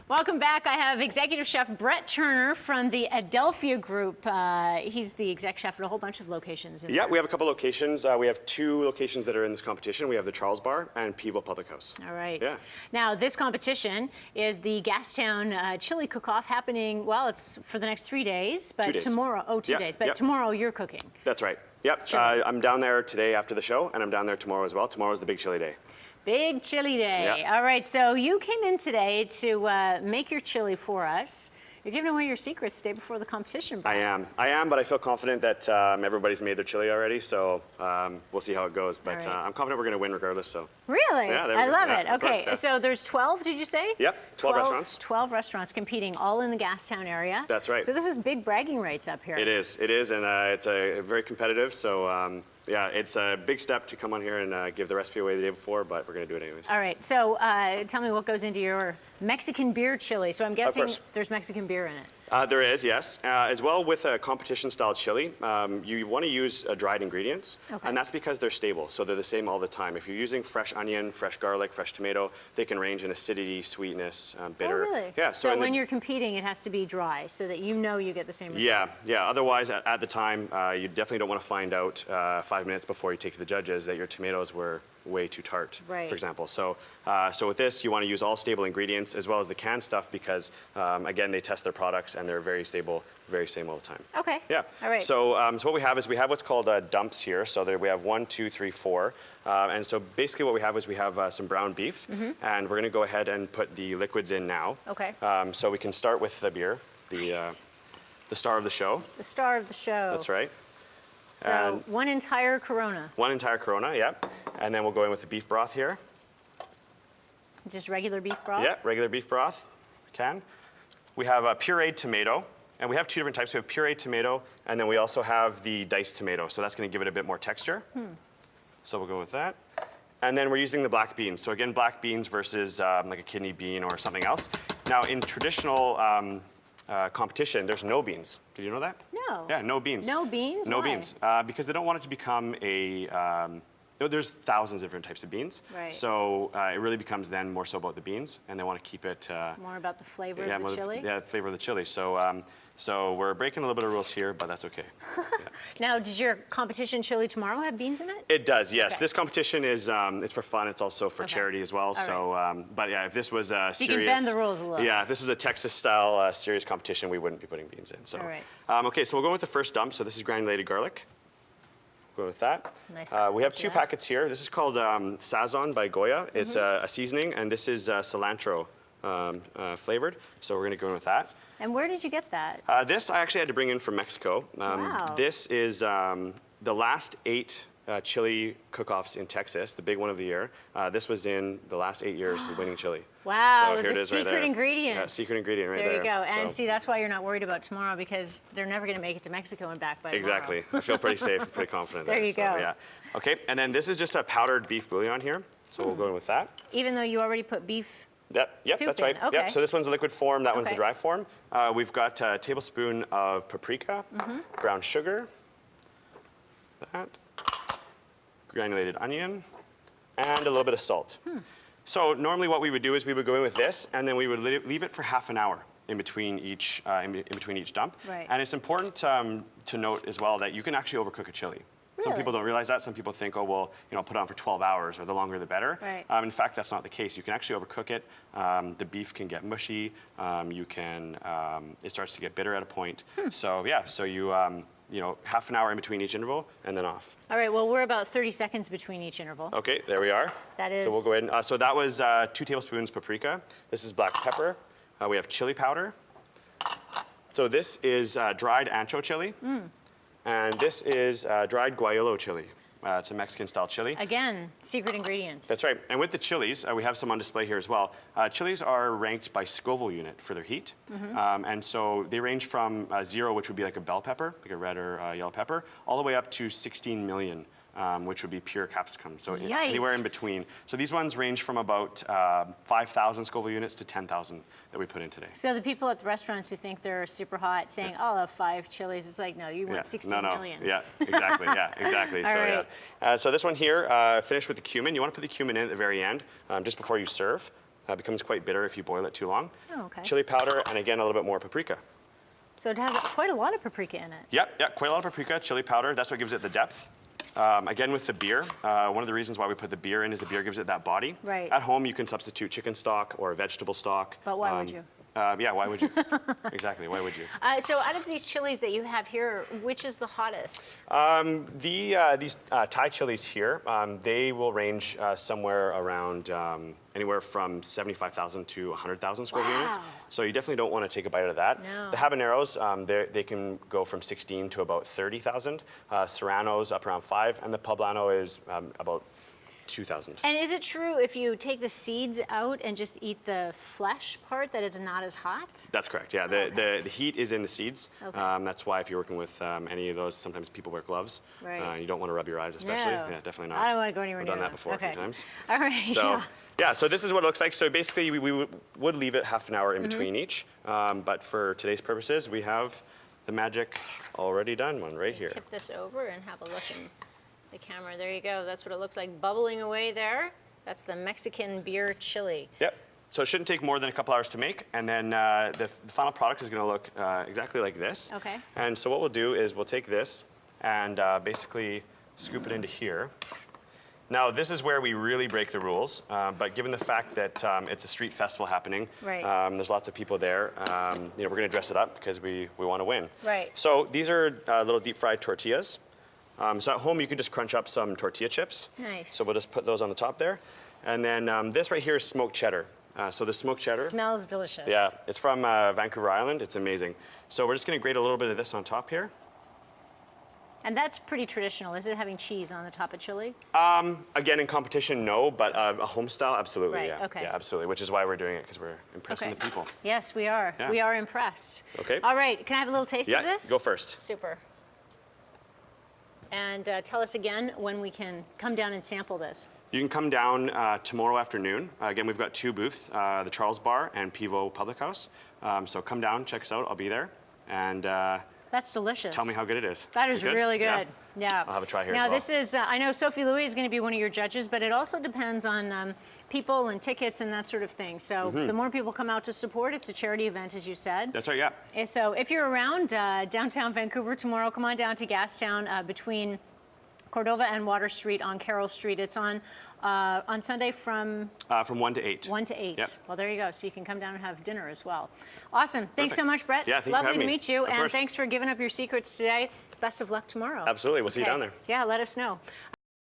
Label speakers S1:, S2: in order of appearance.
S1: Welcome back. I have Executive Chef Brett Turner from the Adelphia Group. He's the exec chef at a whole bunch of locations.
S2: Yeah, we have a couple locations. We have 2 locations that are in this competition. We have the Charles Bar and Peeville Public House.
S1: All right.
S2: Yeah.
S1: Now, this competition is the Gastown Chili Cook-Off happening, well, it's for the next 3 days, but
S2: 2 days.
S1: tomorrow, 2 days, but tomorrow you're cooking.
S2: That's right. Yep. I'm down there today after the show, and I'm down there tomorrow as well. Tomorrow's the big chili day.
S1: Big chili day.
S2: Yep.
S1: All right, so you came in today to make your chili for us. You're giving away your secrets the day before the competition.
S2: I am, but I feel confident that everybody's made their chili already, so we'll see how it goes. But I'm confident we're going to win regardless. So.
S1: Really?
S2: Yeah,
S1: I love it.
S2: Of
S1: Okay,
S2: course, yeah.
S1: so there's 12, did you say?
S2: Yep, 12 restaurants.
S1: 12 restaurants competing, all in the Gastown area.
S2: That's right.
S1: So this is big bragging rights up here.
S2: It is, and it's very competitive, so yeah, it's a big step to come on here and give the recipe away the day before, but we're going to do it anyways.
S1: All right, so tell me what goes into your Mexican beer chili. So I'm guessing there's Mexican beer in it.
S2: There is, yes. As well with a competition-style chili, you want to use dried ingredients, and that's because they're stable, so they're the same all the time. If you're using fresh onion, fresh garlic, fresh tomato, they can range in acidity, sweetness, bitter.
S1: Oh, really?
S2: Yeah.
S1: So when you're competing, it has to be dry, so that you know you get the same result.
S2: Yeah. Otherwise, at the time, you definitely don't want to find out 5 minutes before you take to the judges that your tomatoes were way too tart, for example. So with this, you want to use all stable ingredients as well as the canned stuff because, again, they test their products and they're very stable, very same all the time.
S1: Okay.
S2: Yeah.
S1: All right.
S2: So, so what we have is we have what's called dumps here. So there we have 1, 2, 3, 4. And so basically what we have is we have some brown beef, and we're going to go ahead and put the liquids in now.
S1: Okay.
S2: So we can start with the beer, the star of the show.
S1: The star of the show.
S2: That's right.
S1: So
S2: and
S1: 1 entire Corona.
S2: 1 entire Corona, yeah. And then we'll go in with the beef broth here.
S1: Just regular beef broth?
S2: Yeah, regular beef broth, We have a pureed tomato, and we have 2 different types. We have pureed tomato, and then we also have the diced tomato, so that's going to give it a bit more texture. So we'll go with that. And then we're using the black beans. So again, black beans versus like a kidney bean or something else. Now in traditional competition, there's no beans. Did you know that?
S1: No.
S2: Yeah, no beans.
S1: No beans?
S2: No
S1: Why?
S2: beans, because they don't want it to become a, there's thousands of different types of beans.
S1: Right.
S2: So it really becomes then more so about the beans, and they want to keep it.
S1: More about the flavor of the chili?
S2: Yeah, the flavor of the chili. So, so we're breaking a little bit of rules here, but that's okay.
S1: Now, does your competition chili tomorrow have beans in it?
S2: It does, yes. Okay. This competition is it's for fun. It's also for charity as well. All so, but yeah, if this was a
S1: so
S2: serious,
S1: you can bend the rules a little.
S2: Yeah, if this was a Texas-style serious competition, we wouldn't be putting beans in. So,
S1: all right.
S2: Okay, so we'll go with the first dump. So this is granulated garlic. Go with that.
S1: Nice.
S2: We have 2 packets here. This is called Sazon by Goya. It's a seasoning, and this is cilantro flavored. So we're going to go in with that.
S1: And where did you get that?
S2: This I actually had to bring in from Mexico.
S1: Wow.
S2: This is the last 8 chili cook-offs in Texas, the big one of the year. This was in the last 8 years of winning chili.
S1: Wow,
S2: so here
S1: the
S2: it is
S1: secret
S2: right there.
S1: ingredient.
S2: Yeah, secret ingredient right
S1: there.
S2: there.
S1: There you go. And
S2: so.
S1: see, that's why you're not worried about tomorrow because they're never going to make it to Mexico and back by
S2: Exactly.
S1: tomorrow.
S2: I feel pretty safe, pretty confident
S1: there.
S2: There
S1: You
S2: so,
S1: go.
S2: Yeah. Okay, and then this is just a powdered beef bouillon here. So we'll go in with that.
S1: Even though you already put beef
S2: Yep,
S1: soup
S2: that's
S1: in.
S2: right.
S1: Okay.
S2: Yep, so this one's the liquid form, that one's the dry form. We've got a tablespoon of paprika, brown sugar, that, granulated onion, and a little bit of salt. So normally what we would do is we would go in with this, and then we would leave it for half an hour in between each dump.
S1: Right.
S2: And it's important to note as well that you can actually overcook a chili. Some people don't realize that. Some people think, oh, well, put it on for 12 hours, or the longer the better.
S1: Right.
S2: In fact, that's not the case. You can actually overcook it. The beef can get mushy. It starts to get bitter at a point. So yeah, so you half an hour in between each interval, and then off.
S1: All right, well, we're about 30 seconds between each interval.
S2: Okay, there we are.
S1: That is.
S2: So we'll go ahead and, so that was 2 tablespoons paprika. This is black pepper. We have chili powder. So this is dried ancho chili. And this is dried guayulo chili. It's a Mexican-style chili.
S1: Again, secret ingredients.
S2: That's right. And with the chilies, we have some on display here as well. Chilies are ranked by Scoville unit for their heat. And so they range from 0, which would be like a bell pepper, like a red or yellow pepper, all the way up to 16 million. Which would be pure capsicum, so anywhere in between. So these ones range from about 5,000 Scoville units to 10,000 that we put in today.
S1: So the people at the restaurants who think they're super hot saying, I'll have 5 chilies, it's like, no, you want 16 million.
S2: Yeah, exactly, exactly.
S1: All
S2: so
S1: right.
S2: So this one here, finished with the cumin. You want to put the cumin in at the very end, just before you serve. becomes quite bitter if you boil it too long.
S1: Oh, okay.
S2: Chili powder, and again, a little bit more paprika.
S1: So it has quite a lot of paprika in it.
S2: Yep, quite a lot of paprika, chili powder. That's what gives it the depth. Again, with the beer, one of the reasons why we put the beer in is the beer gives it that body.
S1: Right.
S2: At home, you can substitute chicken stock or vegetable stock.
S1: But why would you?
S2: Yeah, why would you? Exactly, why would you?
S1: So out of these chilies that you have here, which is the hottest?
S2: These Thai chilies here, they will range somewhere around anywhere from 75,000 to 100,000 square units. So you definitely don't want to take a bite of that.
S1: No.
S2: The habaneros, they can go from 16 to about 30,000. Serrano's up around 5, and the poblano is about 2,000.
S1: And is it true if you take the seeds out and just eat the flesh part that it's not as hot?
S2: That's correct, yeah. The heat is in the seeds.
S1: Okay.
S2: That's why if you're working with any of those, sometimes people wear gloves.
S1: Right.
S2: You don't want to rub your eyes especially.
S1: No.
S2: Yeah, definitely not.
S1: I don't want to go anywhere
S2: We've
S1: near
S2: done that
S1: them.
S2: before
S1: Okay.
S2: a few times.
S1: All right,
S2: So, yeah, so this is what it looks like. So basically, we would leave it half an hour
S1: Mm-hmm.
S2: in between each. But for today's purposes, we have the magic already done one right here.
S1: Tip this over and have a look in the camera. There you go. That's what it looks like bubbling away there. That's the Mexican beer chili.
S2: Yep. So it shouldn't take more than a couple hours to make. And then the final product is going to look exactly like this.
S1: Okay.
S2: And so what we'll do is we'll take this and basically scoop it into here. Now, this is where we really break the rules, but given the fact that it's a street festival happening,
S1: Right.
S2: There's lots of people there, we're going to dress it up because we want to win.
S1: Right.
S2: So these are little deep fried tortillas. So at home, you can just crunch up some tortilla chips.
S1: Nice.
S2: So we'll just put those on the top there. And then this right here is smoked cheddar. So the smoked cheddar.
S1: Smells delicious.
S2: Yeah, it's from Vancouver Island. It's amazing. So we're just going to grate a little bit of this on top here.
S1: And that's pretty traditional, is it, having cheese on the top of chili?
S2: Again, in competition, no, but a home style, absolutely,
S1: Right,
S2: yeah.
S1: okay.
S2: Yeah, absolutely, which is why we're doing it, because we're impressing the people.
S1: Yes, we are.
S2: Yeah.
S1: We are impressed.
S2: Okay.
S1: All right, can I have a little taste
S2: Yeah,
S1: of this?
S2: go first.
S1: Super. And tell us again when we can come down and sample this.
S2: You can come down tomorrow afternoon. Again, we've got 2 booths, the Charles Bar and Pivo Public House. So come down, check us out, I'll be there. And
S1: That's delicious.
S2: tell me how good it is.
S1: That is
S2: You
S1: really good.
S2: Yeah.
S1: Yeah.
S2: I'll have a try here
S1: now,
S2: as well.
S1: this is, I know Sophie Louis is going to be one of your judges, but it also depends on people and tickets and that sort of thing. So the more people come out to support, it's a charity event, as you said.
S2: That's right, yeah.
S1: And so if you're around downtown Vancouver tomorrow, come on down to Gastown between Cordova and Water Street on Carroll Street. It's on Sunday from
S2: 1 to 8.
S1: 1 to 8.
S2: Yep.
S1: Well, there you go. So you can come down and have dinner as well. Awesome. Thanks so
S2: Perfect.
S1: much, Brett.
S2: Yeah, thank you for
S1: Lovely
S2: having
S1: to
S2: me.
S1: meet you.
S2: Of
S1: and
S2: course.
S1: thanks for giving up your secrets today. Best of luck tomorrow.
S2: Absolutely, we'll see you
S1: Okay.
S2: down there.
S1: Yeah, let us know.